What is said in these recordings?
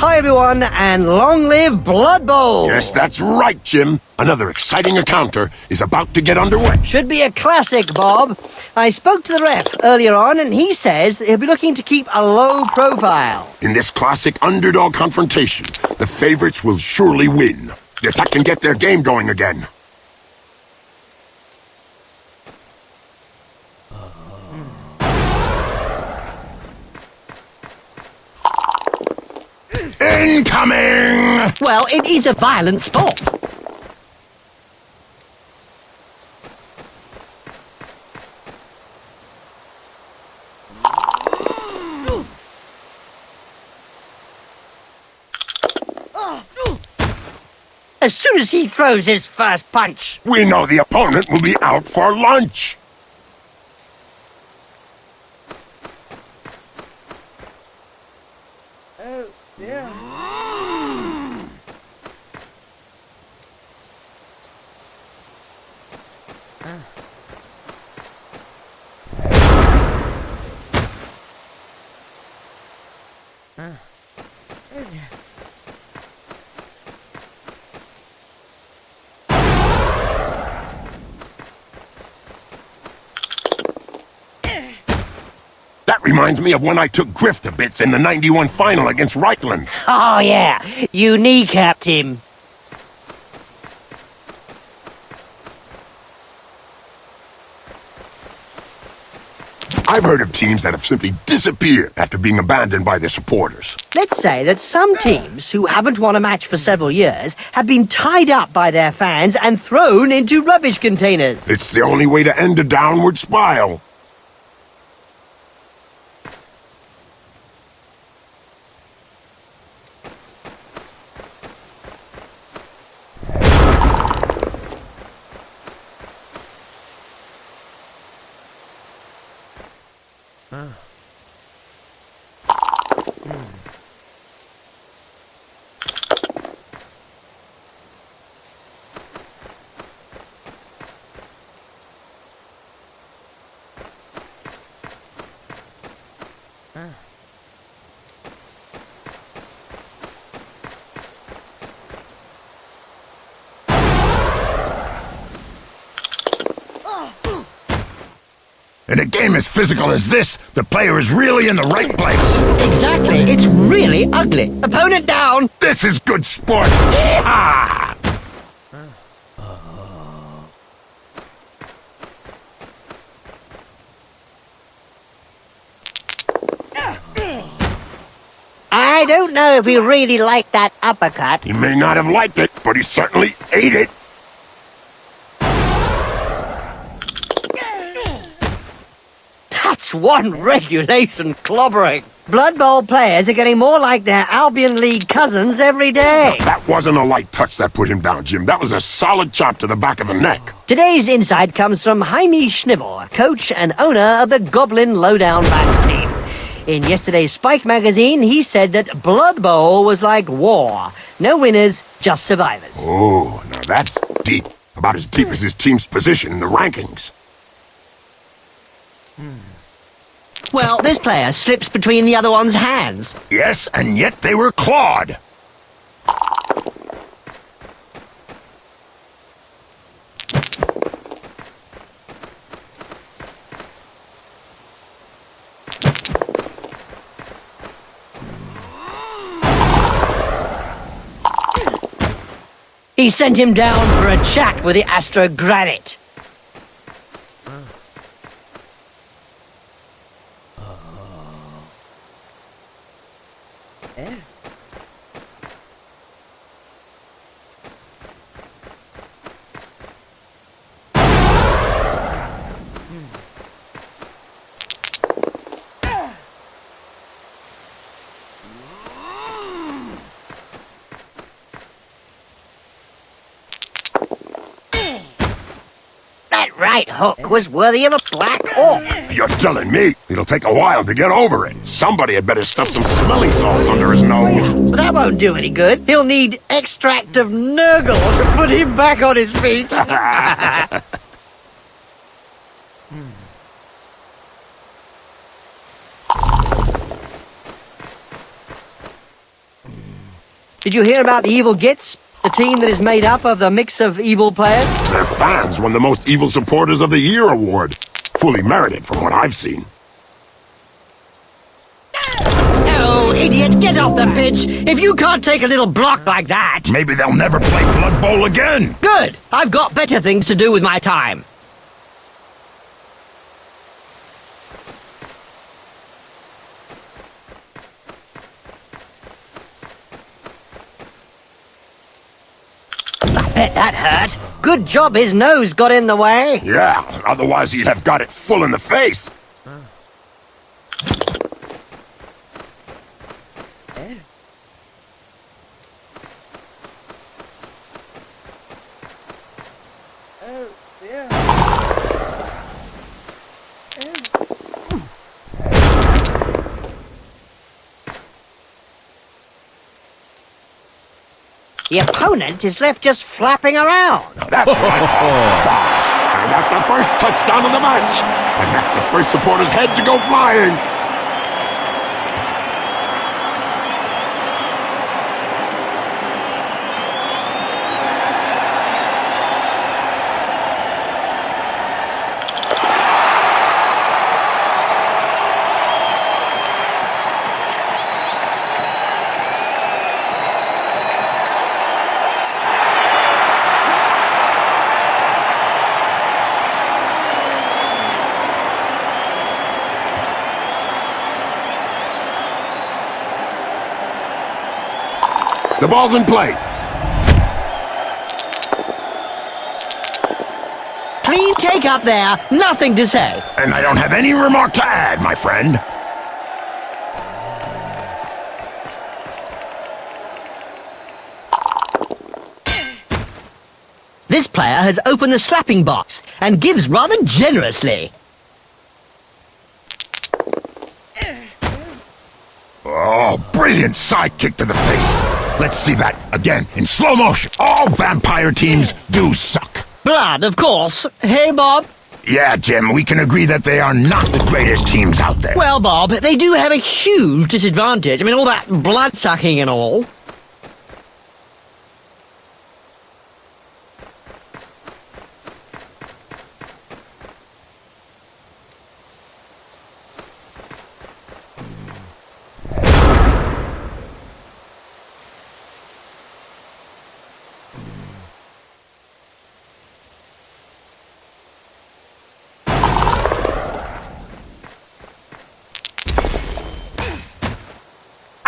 Hi everyone, and long live Blood Bowl! Yes, that's right, Jim. Another exciting encounter is about to get underway. Should be a classic, Bob. I spoke to the ref earlier on, and he says he'll be looking to keep a low profile. In this classic underdog confrontation, the favorites will surely win. The attack can get their game going again. Incoming! Well, it is a violent sport. As soon as he throws his first punch. We know the opponent will be out for lunch. Oh, yeah. That reminds me of when I took Griff to bits in the '91 final against Reichland. Oh, yeah. You kneecapped him. I've heard of teams that have simply disappeared after being abandoned by their supporters. Let's say that some teams who haven't won a match for several years have been tied up by their fans and thrown into rubbish containers. It's the only way to end a downward spiral. In a game as physical as this, the player is really in the right place. Exactly. It's really ugly. Opponent down. This is good sport. Yeehaw! I don't know if he really liked that uppercut. He may not have liked it, but he certainly ate it. That's one regulation clobbering. Blood Bowl players are getting more like their Albion League cousins every day. That wasn't a light touch that put him down, Jim. That was a solid chop to the back of the neck. Today's insight comes from Jaime Schnivel, coach and owner of the Goblin Lowdown Bats team. In yesterday's Spike magazine, he said that Blood Bowl was like war. No winners, just survivors. Oh, now that's deep. About as deep as his team's position in the rankings. Well, this player slips between the other one's hands. Yes, and yet they were clawed. He sent him down for a chat with the Astro Granite. That right hook was worthy of a black orc. You're telling me it'll take a while to get over it. Somebody had better stuff some smelling salts under his nose. But that won't do any good. He'll need extract of Nurgle to put him back on his feet. Did you hear about the Evil Gits? The team that is made up of the mix of evil players? Their fans won the Most Evil Supporters of the Year award. Fully merited from what I've seen. Oh, idiot, get off the pitch! If you can't take a little block like that... Maybe they'll never play Blood Bowl again. Good! I've got better things to do with my time. I bet that hurt. Good job his nose got in the way. Yeah, otherwise he'd have got it full in the face. The opponent is left just flapping around. Now that's what I call dodge. And that's the first touchdown of the match. And that's the first supporter's head to go flying. The ball's in play. Clean take up there, nothing to say. And I don't have any remark to add, my friend. This player has opened the slapping box and gives rather generously. Oh, brilliant sidekick to the face. Let's see that again in slow motion. All vampire teams do suck. Blood, of course. Hey, Bob. Yeah, Jim, we can agree that they are not the greatest teams out there. Well, Bob, they do have a huge disadvantage. I mean, all that blood-sucking and all.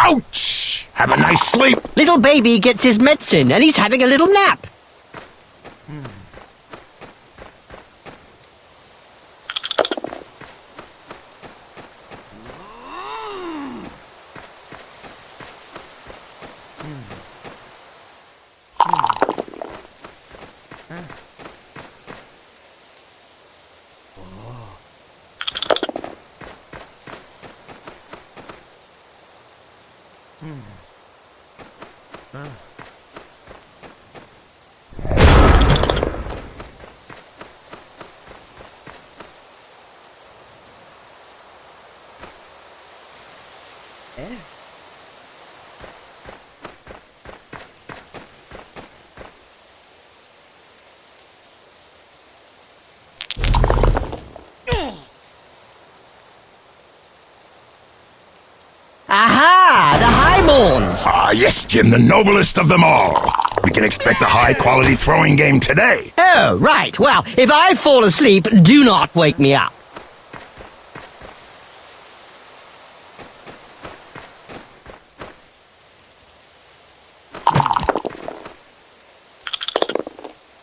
Ouch! Have a nice sleep. Little baby gets his medicine and he's having a little nap. Aha! The Highborns! Ah, yes, Jim, the noblest of them all. We can expect a high-quality throwing game today. Oh, right. Well, if I fall asleep, do not wake me up.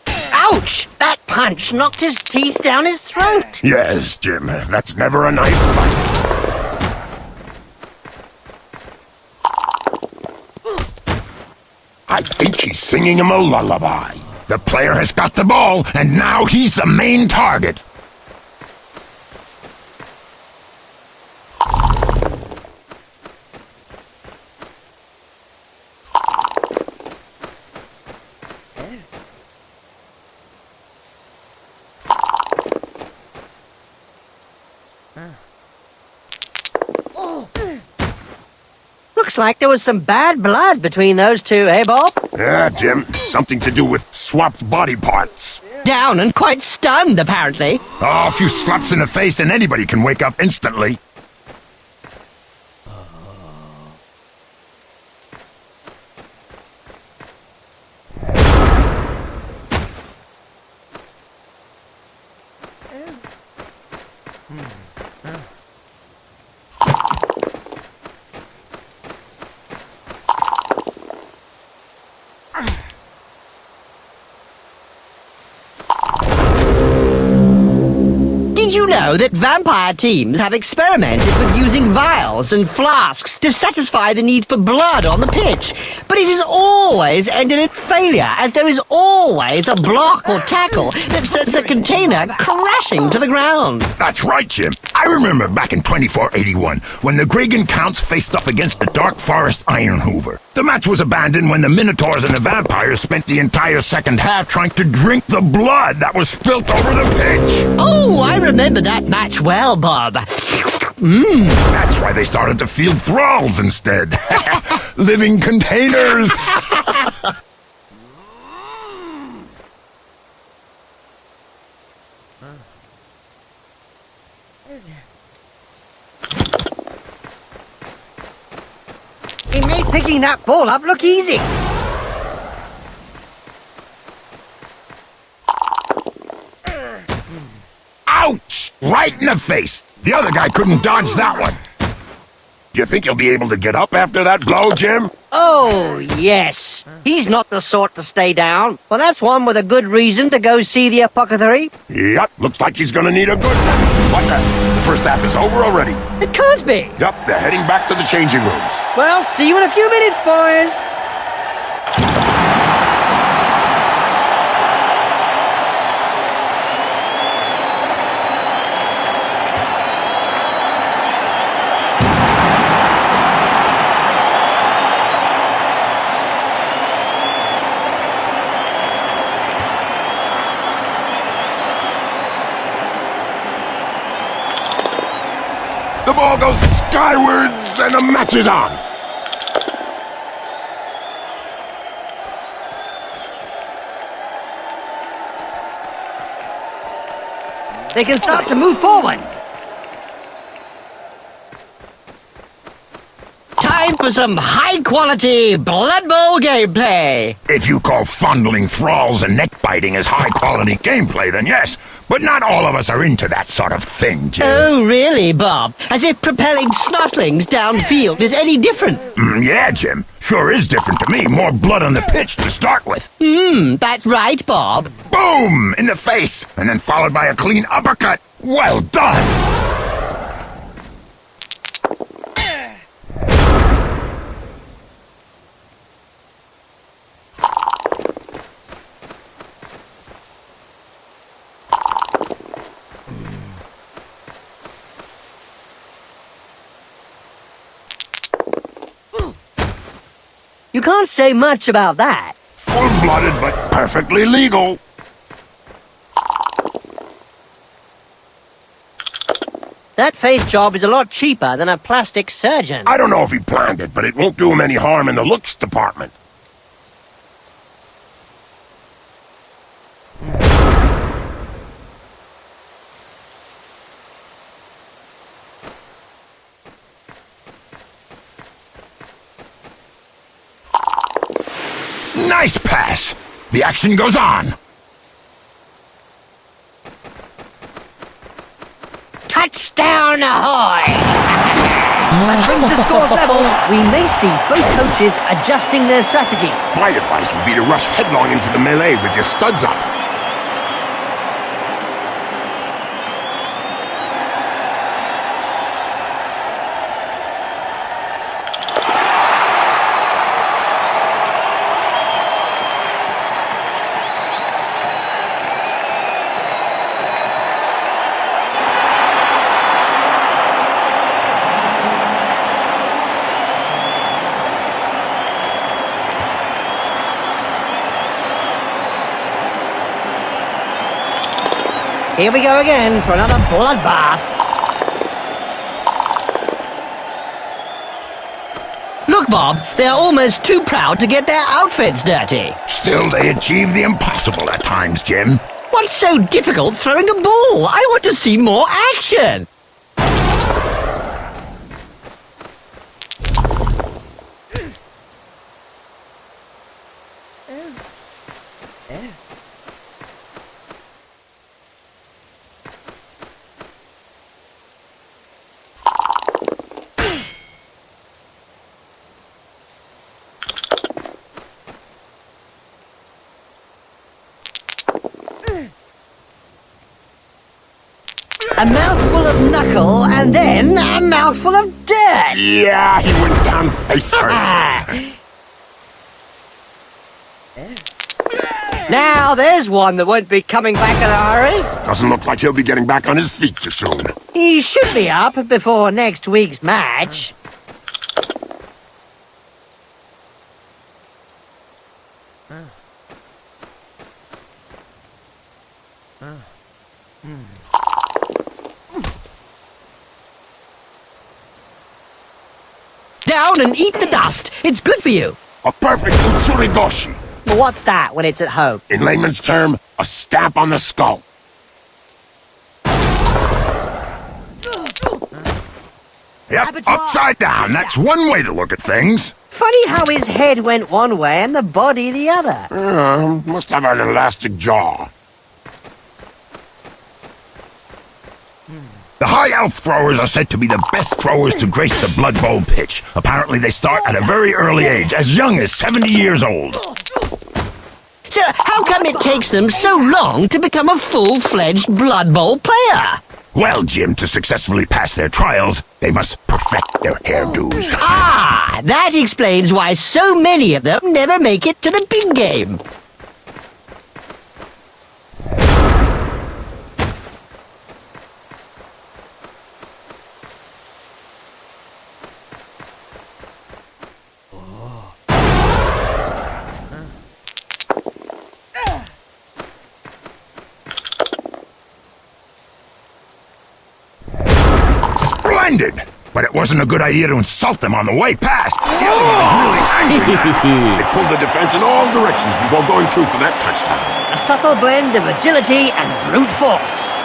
Ouch! That punch knocked his teeth down his throat. Yes, Jim, that's never a nice sight. I think he's singing him a lullaby. The player has got the ball, and now he's the main target. Looks Looks like there was some bad blood between those two, eh, Bob? Yeah, Jim. Something to do with swapped body parts. Down and quite stunned, apparently. Oh, a few slaps in the face and anybody can wake up instantly. Did you know that vampire teams have experimented with using vials and flasks to satisfy the need for blood on the pitch? But it has always ended in failure, as there is always a block or tackle that sends the container crashing to the ground. That's right, Jim. I remember back in 2481 when the Gregan Counts faced off against the Dark Forest Iron Hoover. The match was abandoned when the Minotaurs and the Vampires spent the entire second half trying to drink the blood that was spilt over the pitch. Oh, I remember that match well, Bob. That's why they started to field thralls instead. Living containers. It made picking that ball up look easy. Ouch! Right in the face. The other guy couldn't dodge that one. Do you think he'll be able to get up after that blow, Jim? Oh, yes. He's not the sort to stay down. Well, that's one with a good reason to go see the apothecary. Yep, looks like he's gonna need a good one. What the first half is over already. It can't be. Yep, they're heading back to the changing rooms. Well, see you in a few minutes, boys. The ball goes skywards and the match is on. They can start to move forward. Time for some high-quality Blood Bowl gameplay. If you call fondling thralls and neck-biting as high-quality gameplay, then yes. But not all of us are into that sort of thing, Jim. Oh, really, Bob? As if propelling snotlings downfield is any different. Yeah, Jim. Sure is different to me. More blood on the pitch to start with. That's right, Bob. Boom! In the face! And then followed by a clean uppercut. Well done! You can't say much about that. Full-blooded but perfectly legal. That face job is a lot cheaper than a plastic surgeon. I don't know if he planned it, but it won't do him any harm in the looks department. Nice pass! The action goes on! Touchdown, ahoy! That brings the scores level. We may see both coaches adjusting their strategies. My advice would be to rush headlong into the melee with your studs up. Here we go again for another bloodbath. Look, Bob, they're almost too proud to get their outfits dirty. Still, they achieve the impossible at times, Jim. What's so difficult throwing a ball? I want to see more action. A mouthful of knuckle, and then a mouthful of dirt. Yeah, he went down face first. Now, there's one that won't be coming back in a hurry. Doesn't look like he'll be getting back on his feet too soon. He should be up before next week's match. Down and eat the dust. It's good for you. A perfect utsurigoshi. Well, what's that when it's at home? In layman's term, a stamp on the skull. Yep, upside down. That's one way to look at things. Funny how his head went one way and the body the other. Must have an elastic jaw. The high elf throwers are said to be the best throwers to grace the Blood Bowl pitch. Apparently they start at a very early age, as young as 70 years old. So how come it takes them so long to become a full-fledged Blood Bowl player? Well, Jim, to successfully pass their trials, they must perfect their hairdos. Ah, that explains why so many of them never make it to the big game. Splendid! But it wasn't a good idea to insult them on the way past. The other one was really angry now. They pulled the defense in all directions before going through for that touchdown. A subtle blend of agility and brute force.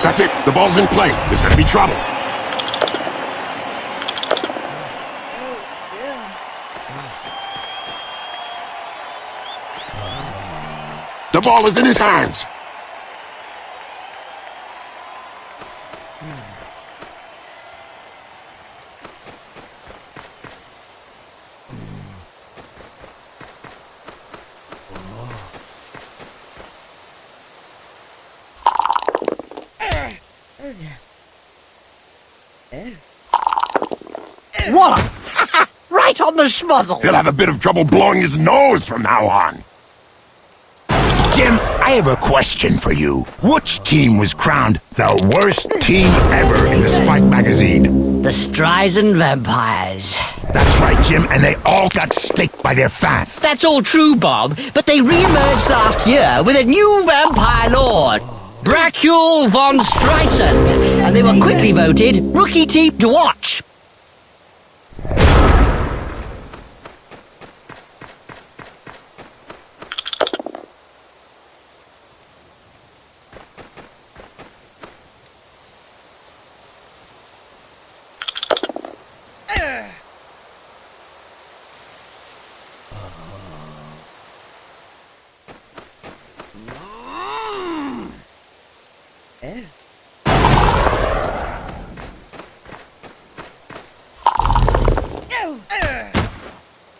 That's it. The ball's in play. There's going to be trouble. The ball is in his hands. Wallop! Right on the schmuzzle! He'll have a bit of trouble blowing his nose from now on. Jim, I have a question for you. Which team was crowned the worst team ever in the Spike magazine? The Streisand Vampires. That's right, Jim, and they all got staked by their fans. That's all true, Bob, but they re-emerged last year with a new vampire lord, Bracule von Streisand, and they were quickly voted Rookie Team to watch.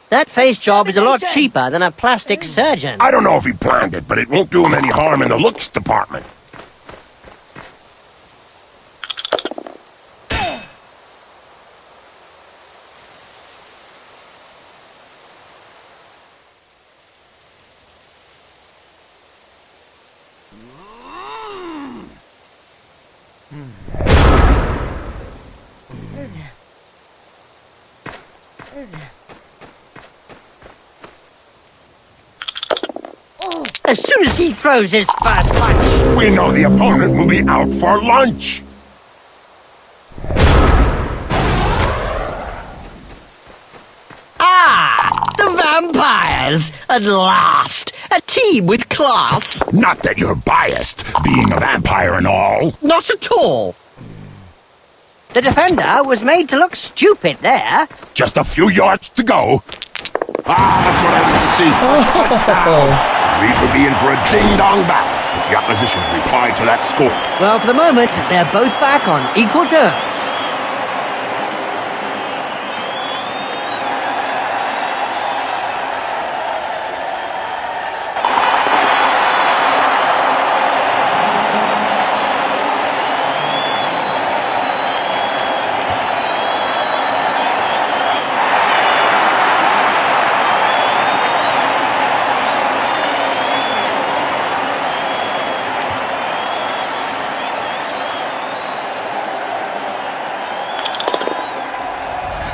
That face job is a lot cheaper than a plastic surgeon. I don't know if he planned it, but it won't do him any harm in the looks department. As soon as he throws his first punch. We know the opponent will be out for lunch. The vampires! At last! A team with class! Not that you're biased, being a vampire and all. Not at all. The defender was made to look stupid there. Just a few yards to go. That's what I want to see. Touchdown. We could be in for a ding-dong battle if the opposition replied to that score. Well, for the moment, they're both back on equal terms.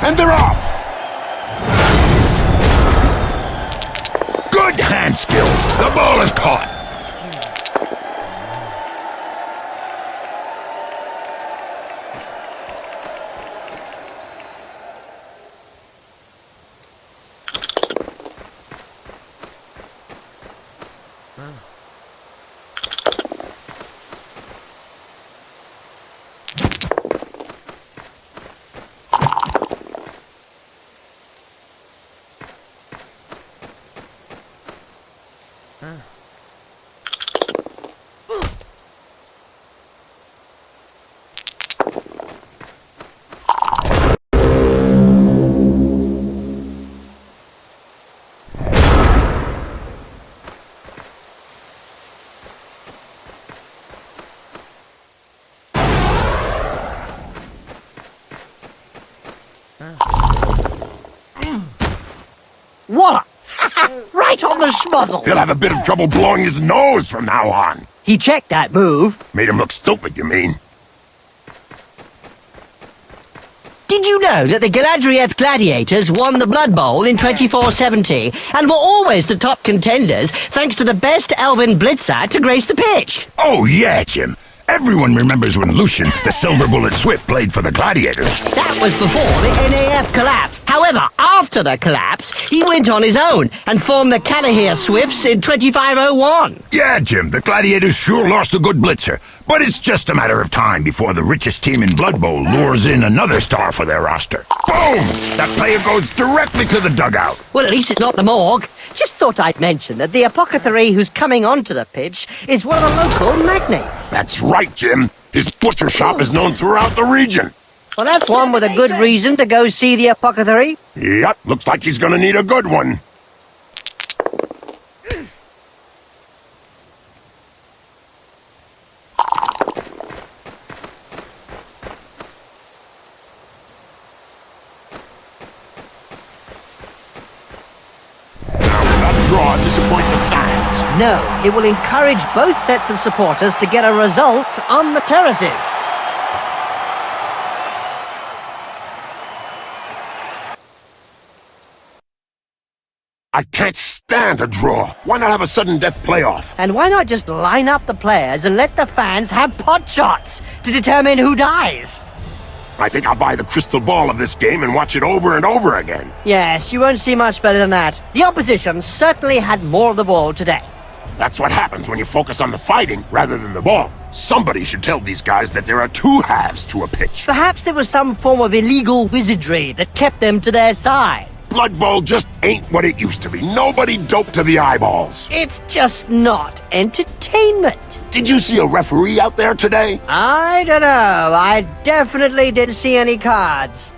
And they're off! Good hand skills. The ball is caught. Voila! Right on the schmuzzle! He'll have a bit of trouble blowing his nose from now on. He checked that move. Made him look stupid, you mean? Did you know that the Galadriel Gladiators won the Blood Bowl in 2470 and were always the top contenders thanks to the best elven blitzer to grace the pitch? Oh, yeah, Jim. Everyone remembers when Lucian, the Silver Bullet Swift, played for the Gladiators. That was before the NAF collapsed. However, after the collapse, he went on his own and formed the Calahir Swifts in 2501. Yeah, Jim, the Gladiators sure lost a good blitzer. But it's just a matter of time before the richest team in Blood Bowl lures in another star for their roster. Boom! That player goes directly to the dugout. Well, at least it's not the morgue. Just thought I'd mention that the apothecary who's coming onto the pitch is one of the local magnates. That's right, Jim. His butcher shop is known throughout the region. Well, that's one with a good reason to go see the apothecary. Yep, looks like he's gonna need a good one. Draw disappoint the fans. No, it will encourage both sets of supporters to get a result on the terraces. I can't stand a draw. Why not have a sudden death playoff? And why not just line up the players and let the fans have pot shots to determine who dies? I think I'll buy the crystal ball of this game and watch it over and over again. Yes, you won't see much better than that. The opposition certainly had more of the ball today. That's what happens when you focus on the fighting rather than the ball. Somebody should tell these guys that there are two halves to a pitch. Perhaps there was some form of illegal wizardry that kept them to their side. Blood Bowl just ain't what it used to be. Nobody doped to the eyeballs. It's just not entertainment. Did you see a referee out there today? I don't know. I definitely didn't see any cards.